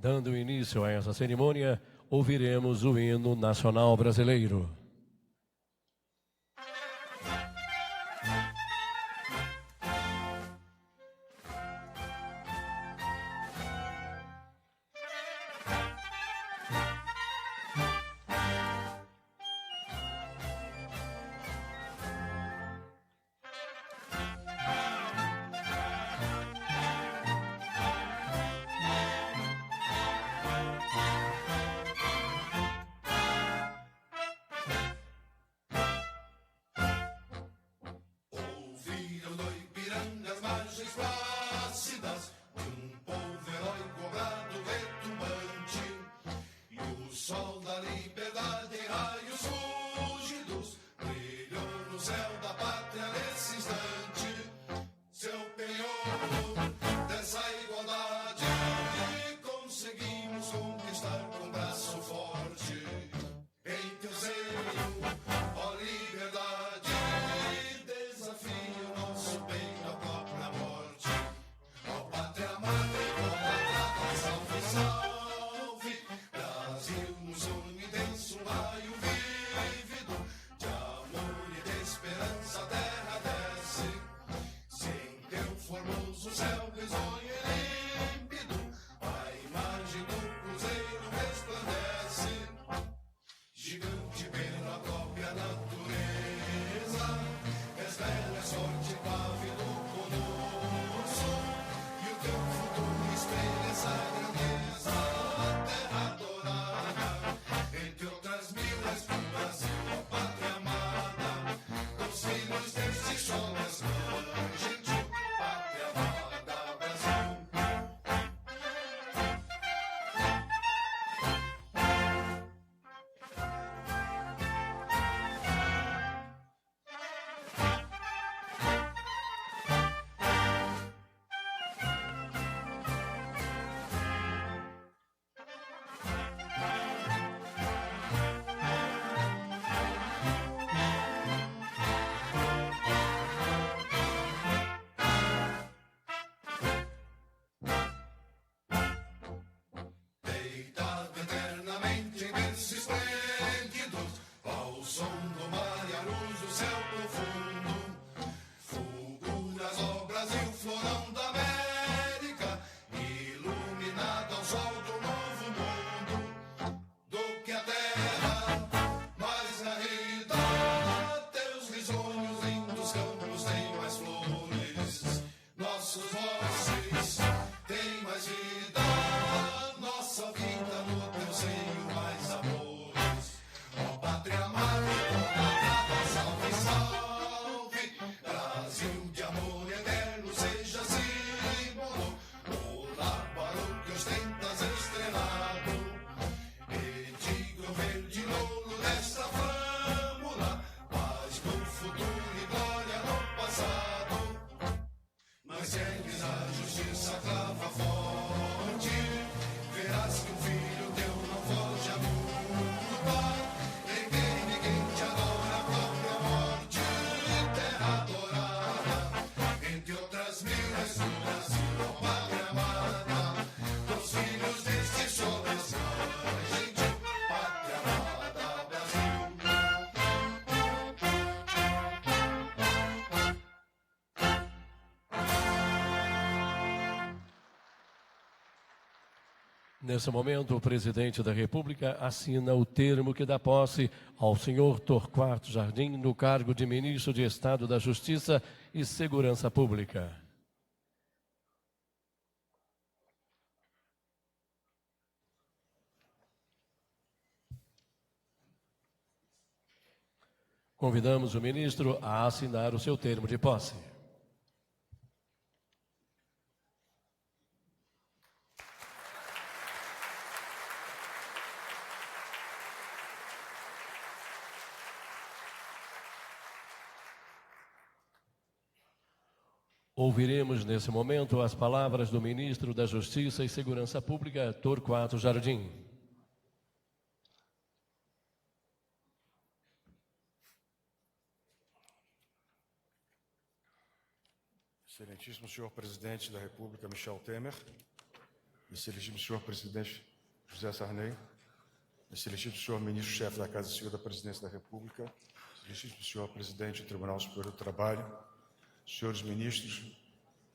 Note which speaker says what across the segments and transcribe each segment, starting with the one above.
Speaker 1: Dando início a essa cerimônia, ouviremos o hino nacional brasileiro. Nesse momento, o presidente da República assina o termo que dá posse ao senhor Torquato Jardim no cargo de ministro de Estado da Justiça e Segurança Pública. Convidamos o ministro a assinar o seu termo de posse. Ouviremos nesse momento as palavras do ministro da Justiça e Segurança Pública, Torquato Jardim.
Speaker 2: Excelentíssimo senhor presidente da República, Michel Temer, excelentíssimo senhor presidente José Sarney, excelentíssimo senhor ministro-chefe da Casa Civil da Presidência da República, excelentíssimo senhor presidente do Tribunal Superior do Trabalho, senhores ministros,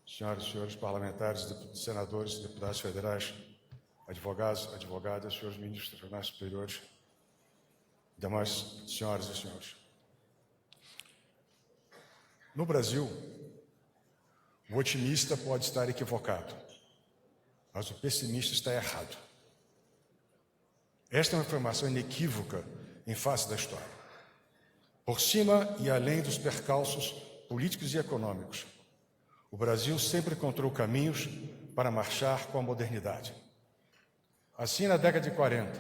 Speaker 2: senhoras e senhores parlamentares, senadores, deputados federais, advogados, advogadas, senhores ministros dos tribunais superiores, demais senhoras e senhores. No Brasil, o otimista pode estar equivocado, mas o pessimista está errado. Esta é uma afirmação inequívoca em face da história. Por cima e além dos percalços políticos e econômicos, o Brasil sempre encontrou caminhos para marchar com a modernidade. Assim, na década de 40,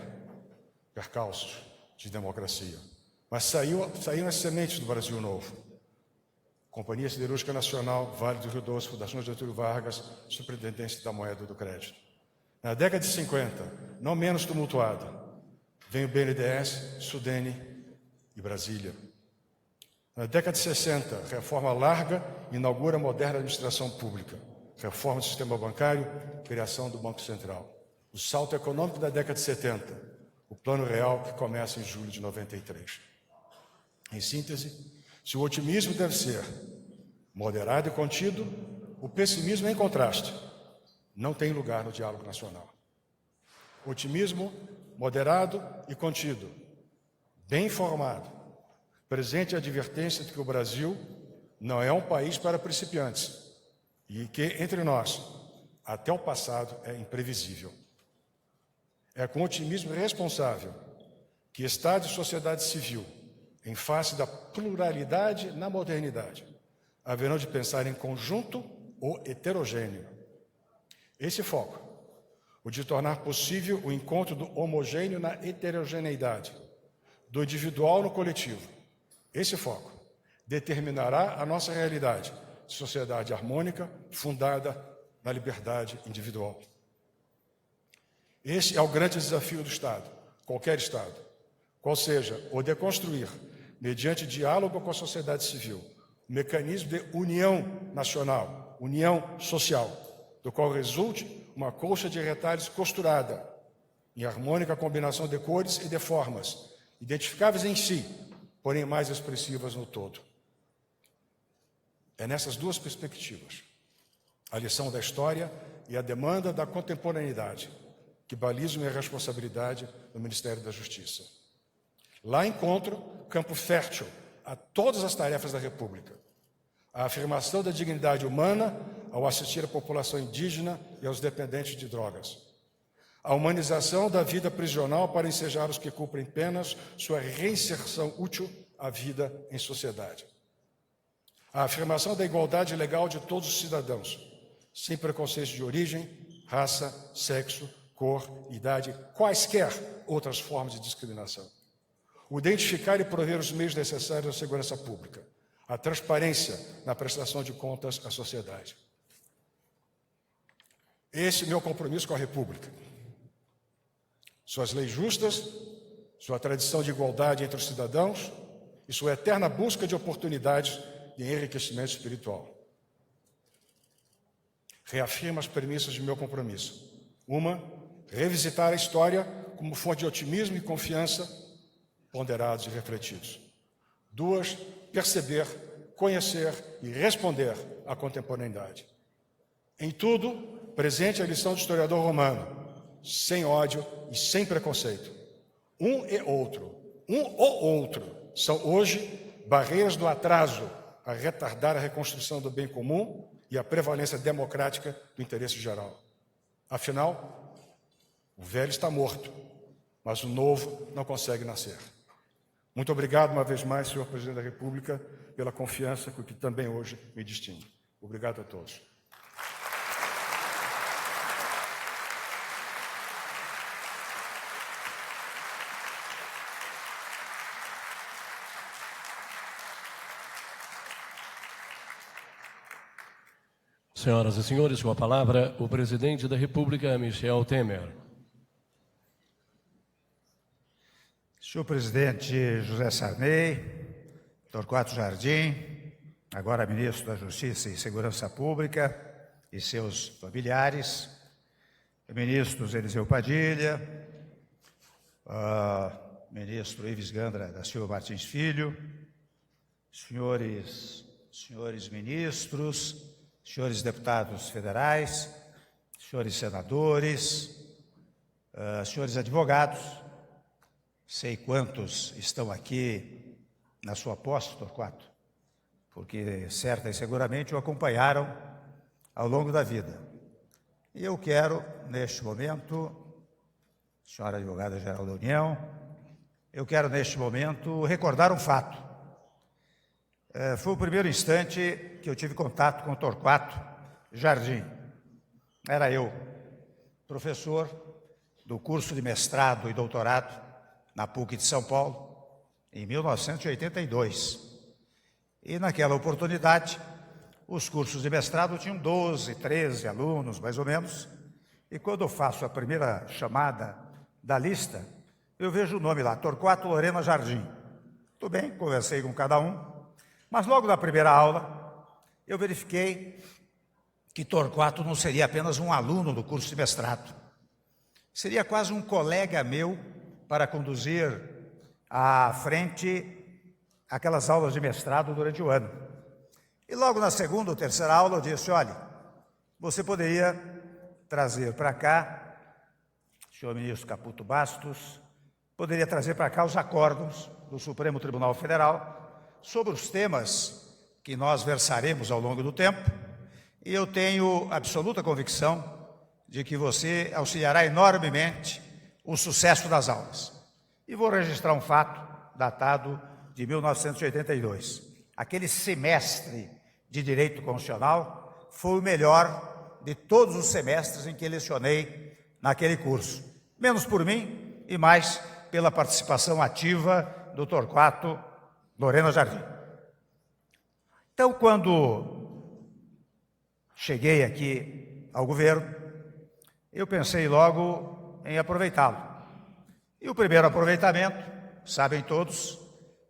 Speaker 2: percalços de democracia, mas saíram as sementes do Brasil novo. Companhia Siderúrgica Nacional, Vale do Rio Doce, Fundação Getúlio Vargas, Superintendência da Moeda e do Crédito. Na década de 50, não menos tumultuada, vem o BNDES, Sudene e Brasília. Na década de 60, reforma larga inaugura a moderna administração pública, reforma do sistema bancário, criação do Banco Central. O salto econômico da década de 70, o Plano Real que começa em julho de 93. Em síntese, se o otimismo deve ser moderado e contido, o pessimismo, em contraste, não tem lugar no diálogo nacional. Otimismo moderado e contido, bem informado, presente a advertência de que o Brasil não é um país para principiantes e que, entre nós, até o passado é imprevisível. É com otimismo responsável que Estado e sociedade civil, em face da pluralidade na modernidade, haverão de pensar em conjunto ou heterogêneo. Esse foco, o de tornar possível o encontro do homogêneo na heterogeneidade, do individual no coletivo, esse foco determinará a nossa realidade de sociedade harmônica, fundada na liberdade individual. Esse é o grande desafio do Estado, qualquer Estado, qual seja o de construir, mediante diálogo com a sociedade civil, um mecanismo de união nacional, união social, do qual resulte uma colcha de retalhos costurada, em harmônica combinação de cores e de formas, identificáveis em si, porém mais expressivas no todo. É nessas duas perspectivas, a lição da história e a demanda da contemporaneidade, que balizam a responsabilidade do Ministério da Justiça. Lá encontro campo fértil a todas as tarefas da República. A afirmação da dignidade humana ao assistir a população indígena e aos dependentes de drogas. A humanização da vida prisional para ensejar os que cumprem penas, sua reinserção útil à vida em sociedade. A afirmação da igualdade legal de todos os cidadãos, sem preconceitos de origem, raça, sexo, cor, idade, quaisquer outras formas de discriminação. O identificar e prover os meios necessários à segurança pública, a transparência na prestação de contas à sociedade. Esse é o meu compromisso com a República. Suas leis justas, sua tradição de igualdade entre os cidadãos e sua eterna busca de oportunidades de enriquecimento espiritual. Reafirma as premissas de meu compromisso. Uma, revisitar a história como fonte de otimismo e confiança, ponderados e refletidos. Duas, perceber, conhecer e responder à contemporaneidade. Em tudo, presente a lição do historiador romano, sem ódio e sem preconceito. Um ou outro, são hoje barreiras do atraso a retardar a reconstrução do bem comum e a prevalência democrática do interesse geral. Afinal, o velho está morto, mas o novo não consegue nascer. Muito obrigado uma vez mais, senhor Presidente da República, pela confiança com que também hoje me distingue. Obrigado a todos.
Speaker 1: Senhoras e senhores, com a palavra, o presidente da República, Michel Temer.
Speaker 3: Senhor presidente José Sarney, Torquato Jardim, agora ministro da Justiça e Segurança Pública, e seus familiares, ministros Eliseu Padilha, ministro Ives Gandra da Silva Martins Filho, senhores ministros, senhores deputados federais, senhores senadores, senhores advogados, sei quantos estão aqui na sua posse, Torquato, porque certa e seguramente o acompanharam ao longo da vida. E eu quero, neste momento, senhora advogada-geral da União, eu quero, neste momento, recordar um fato. Foi o primeiro instante que eu tive contato com o Torquato Jardim. Era eu, professor do curso de mestrado e doutorado na PUC de São Paulo, em 1982. E, naquela oportunidade, os cursos de mestrado tinham 12, 13 alunos, mais ou menos. E quando eu faço a primeira chamada da lista, eu vejo o nome lá, Torquato Lorena Jardim. Tudo bem, conversei com cada um. Mas logo na primeira aula, eu verifiquei que Torquato não seria apenas um aluno do curso de mestrado. Seria quase um colega meu para conduzir à frente aquelas aulas de mestrado durante o ano. E logo na segunda ou terceira aula eu disse, olha, você poderia trazer para cá, senhor ministro Caputo Bastos, poderia trazer para cá os acórdãos do Supremo Tribunal Federal sobre os temas que nós versaremos ao longo do tempo, e eu tenho absoluta convicção de que você auxiliará enormemente o sucesso das aulas. E vou registrar um fato datado de 1982. Aquele semestre de Direito Constitucional foi o melhor de todos os semestres em que lecionei naquele curso. Menos por mim e mais pela participação ativa do Torquato Lorena Jardim. Então, quando cheguei aqui ao governo, eu pensei logo em aproveitá-lo. E o primeiro aproveitamento, sabem todos,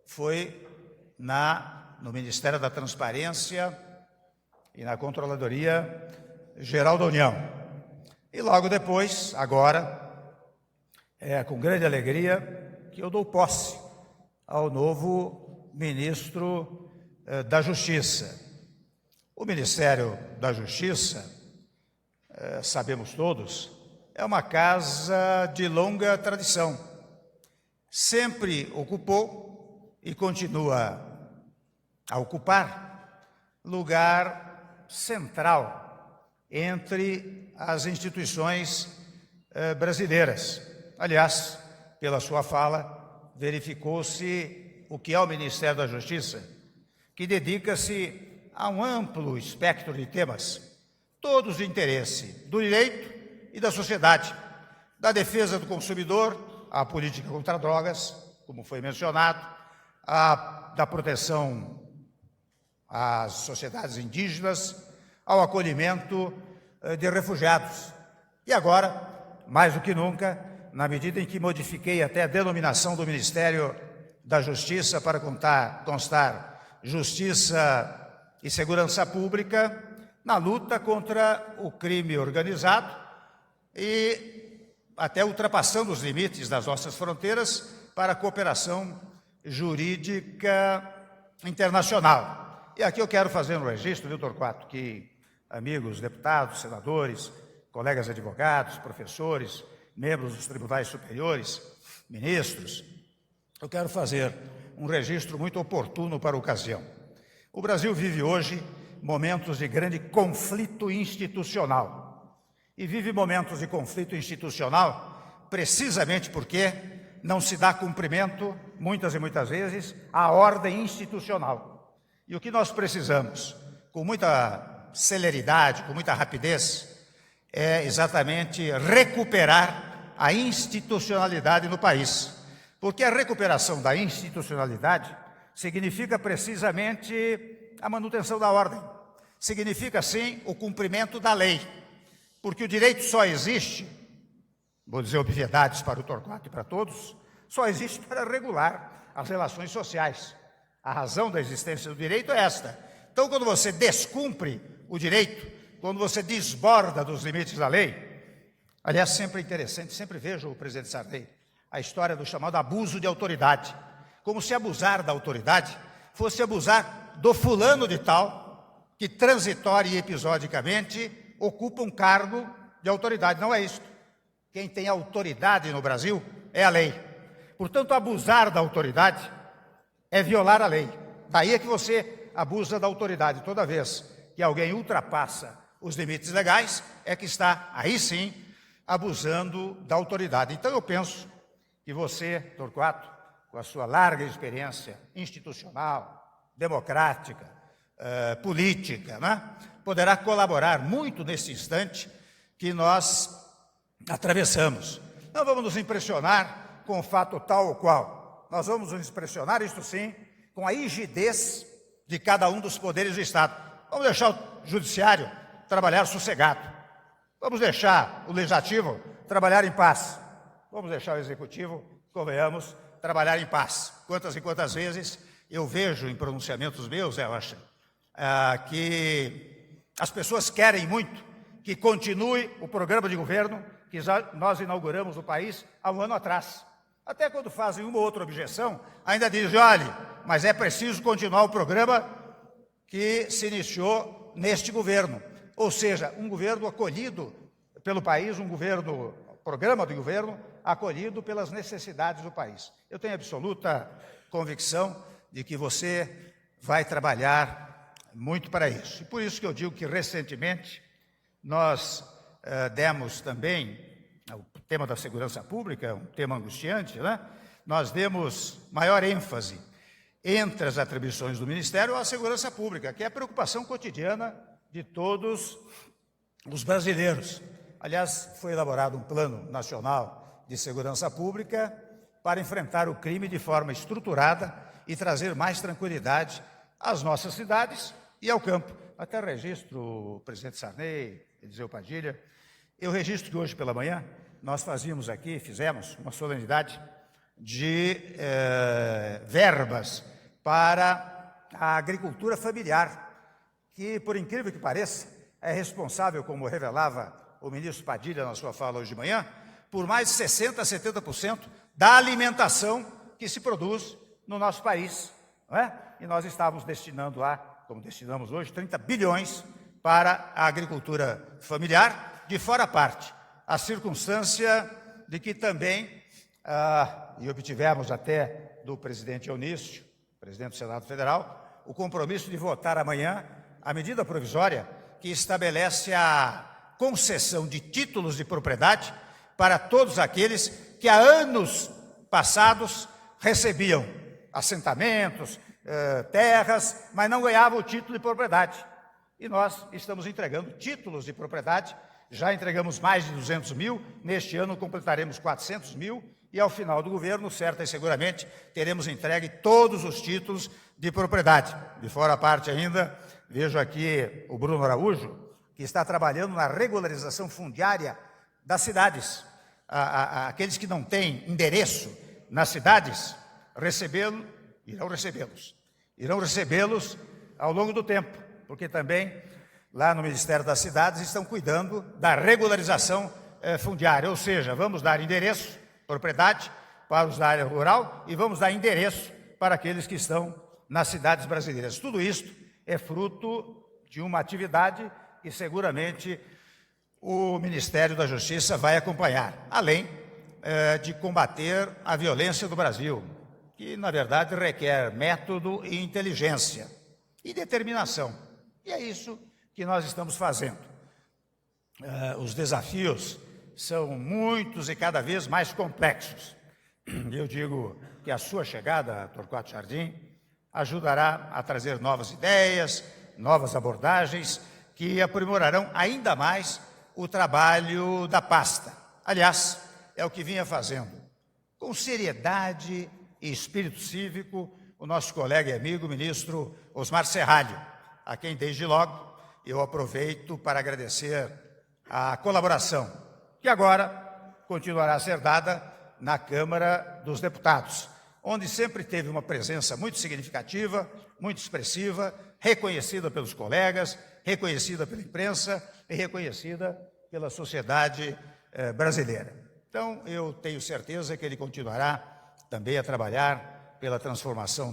Speaker 3: foi no Ministério da Transparência e na Controladoria Geral da União. E logo depois, agora, com grande alegria, que eu dou posse ao novo ministro da Justiça. O Ministério da Justiça, sabemos todos, é uma casa de longa tradição. Sempre ocupou e continua a ocupar lugar central entre as instituições brasileiras. Aliás, pela sua fala, verificou-se o que é o Ministério da Justiça, que dedica-se a um amplo espectro de temas, todos de interesse do direito e da sociedade, da defesa do consumidor, à política contra drogas, como foi mencionado, da proteção às sociedades indígenas, ao acolhimento de refugiados. E agora, mais do que nunca, na medida em que modifiquei até a denominação do Ministério da Justiça para constar Justiça e Segurança Pública, na luta contra o crime organizado e até ultrapassando os limites das nossas fronteiras para a cooperação jurídica internacional. E aqui eu quero fazer um registro, viu, Torquato, que amigos, deputados, senadores, colegas advogados, professores, membros dos tribunais superiores, ministros, eu quero fazer um registro muito oportuno para a ocasião. O Brasil vive hoje momentos de grande conflito institucional. E vive momentos de conflito institucional precisamente porque não se dá cumprimento, muitas e muitas vezes, à ordem institucional. E o que nós precisamos, com muita celeridade, com muita rapidez, é exatamente recuperar a institucionalidade no país. Porque a recuperação da institucionalidade significa precisamente a manutenção da ordem. Significa, sim, o cumprimento da lei. Porque o direito só existe, vou dizer obviedades para o Torquato e para todos, só existe para regular as relações sociais. A razão da existência do direito é esta. Então, quando você descumpre o direito, quando você desborda dos limites da lei, Aliás, sempre é interessante, sempre vejo o presidente Sarney, a história do chamado abuso de autoridade, como se abusar da autoridade fosse abusar do fulano de tal, que transitória e episodicamente ocupa um cargo de autoridade. Não é isso. Quem tem autoridade no Brasil é a lei. Portanto, abusar da autoridade é violar a lei. Daí é que você abusa da autoridade. Toda vez que alguém ultrapassa os limites legais, é que está, aí sim, abusando da autoridade. Então, eu penso que você, Torquato, com a sua larga experiência institucional, democrática, política, né, poderá colaborar muito nesse instante que nós atravessamos. Não vamos nos impressionar com o fato tal ou qual. Nós vamos nos impressionar, isto sim, com a rigidez de cada um dos poderes do Estado. Vamos deixar o Judiciário trabalhar sossegado. Vamos deixar o Legislativo trabalhar em paz. Vamos deixar o Executivo, convenhamos, trabalhar em paz. Quantas e quantas vezes eu vejo em pronunciamentos meus, Rocha, que as pessoas querem muito que continue o programa de governo que nós inauguramos no país há um ano atrás. Até quando fazem uma ou outra objeção, ainda dizem, olha, mas é preciso continuar o programa que se iniciou neste governo. Ou seja, um governo acolhido pelo país, programa de governo acolhido pelas necessidades do país. Eu tenho absoluta convicção de que você vai trabalhar muito para isso. E por isso que eu digo que recentemente nós demos também, o tema da segurança pública, um tema angustiante, né? Nós demos maior ênfase entre as atribuições do Ministério à segurança pública, que é a preocupação cotidiana de todos os brasileiros. Aliás, foi elaborado um plano nacional de segurança pública para enfrentar o crime de forma estruturada e trazer mais tranquilidade às nossas cidades e ao campo. Até registro o presidente Sarney, Eliseu Padilha, eu registro que hoje pela manhã nós fizemos uma solenidade de verbas para a agricultura familiar, que, por incrível que pareça, é responsável, como revelava o ministro Padilha na sua fala hoje de manhã, por mais de 60% a 70% da alimentação que se produz no nosso país. Não é? E nós estávamos destinando lá, como destinamos hoje, 30 bilhões para a agricultura familiar, de fora a parte. A circunstância de que também, e obtivemos até do presidente Eunício, presidente do Senado Federal, o compromisso de votar amanhã a medida provisória que estabelece a concessão de títulos de propriedade para todos aqueles que há anos passados recebiam assentamentos, terras, mas não ganhavam o título de propriedade. E nós estamos entregando títulos de propriedade, já entregamos mais de 200 mil, neste ano completaremos 400 mil, e ao final do governo, certa e seguramente, teremos entregue todos os títulos de propriedade. De fora a parte ainda, vejo aqui o Bruno Araújo, que está trabalhando na regularização fundiária das cidades. Aqueles que não têm endereço nas cidades, irão recebê-los ao longo do tempo, porque também lá no Ministério das Cidades estão cuidando da regularização fundiária, ou seja, vamos dar endereço, propriedade para os da área rural e vamos dar endereço para aqueles que estão nas cidades brasileiras. Tudo isso é fruto de uma atividade que seguramente o Ministério da Justiça vai acompanhar, além de combater a violência do Brasil, que, na verdade, requer método e inteligência e determinação. E é isso que nós estamos fazendo. Os desafios são muitos e cada vez mais complexos. Eu digo que a sua chegada, Torquato Jardim, ajudará a trazer novas ideias, novas abordagens, que aprimorarão ainda mais o trabalho da pasta. Aliás, é o que vinha fazendo. Com seriedade e espírito cívico, o nosso colega e amigo, o ministro Osmar Serralho, a quem desde logo eu aproveito para agradecer a colaboração, que agora continuará a ser dada na Câmara dos Deputados, onde sempre teve uma presença muito significativa, muito expressiva, reconhecida pelos colegas, reconhecida pela imprensa e reconhecida pela sociedade brasileira. Então, eu tenho certeza que ele continuará também a trabalhar pela transformação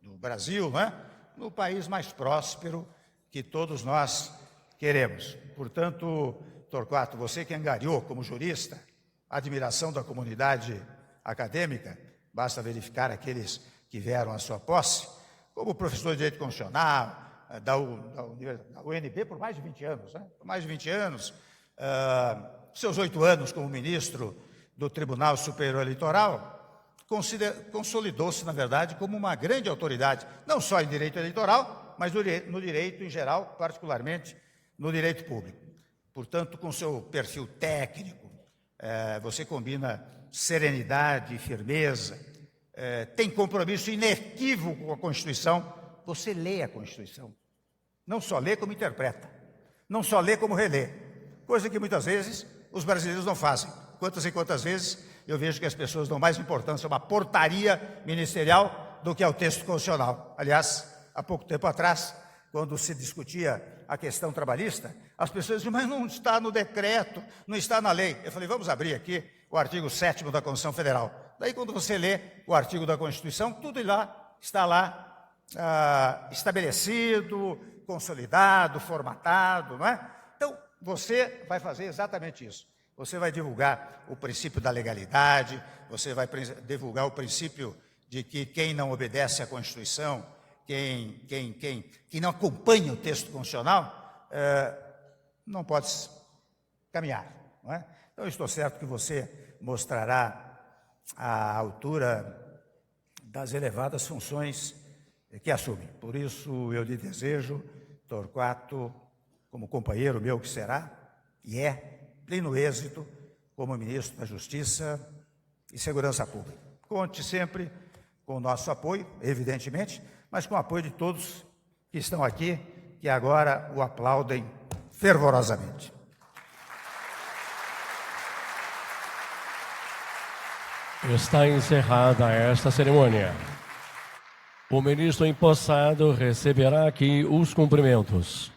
Speaker 3: do Brasil, né, no país mais próspero que todos nós queremos. Portanto, Torquato, você que angariou como jurista a admiração da comunidade acadêmica, basta verificar aqueles que vieram à sua posse, como professor de Direito Constitucional, da UNB por mais de 20 anos, né? Por mais de 20 anos, seus 8 anos como ministro do Tribunal Superior Eleitoral, consolidou-se, na verdade, como uma grande autoridade, não só em direito eleitoral, mas no direito em geral, particularmente no direito público. Portanto, com seu perfil técnico, você combina serenidade e firmeza, tem compromisso inequívoco com a Constituição. Você lê a Constituição, não só lê como interpreta, não só lê como relê, coisa que muitas vezes os brasileiros não fazem. Quantas e quantas vezes eu vejo que as pessoas dão mais importância a uma portaria ministerial do que ao texto constitucional. Aliás, há pouco tempo atrás, quando se discutia a questão trabalhista, as pessoas diziam, mas não está no decreto, não está na lei. Eu falei, vamos abrir aqui o artigo 7º da Constituição Federal. Daí, quando você lê o artigo da Constituição, tudo está lá estabelecido, consolidado, formatado, não é? Então, você vai fazer exatamente isso. Você vai divulgar o princípio da legalidade, você vai divulgar o princípio de que quem não obedece à Constituição, quem não acompanha o texto constitucional, não pode caminhar, não é? Então, eu estou certo que você mostrará a altura das elevadas funções que assume. Por isso, eu lhe desejo, Torquato, como companheiro meu que será, e pleno êxito como ministro da Justiça e Segurança Pública. Conte sempre com o nosso apoio, evidentemente, mas com o apoio de todos que estão aqui, que agora o aplaudem fervorosamente.
Speaker 1: Está encerrada esta cerimônia. O ministro empossado receberá aqui os cumprimentos.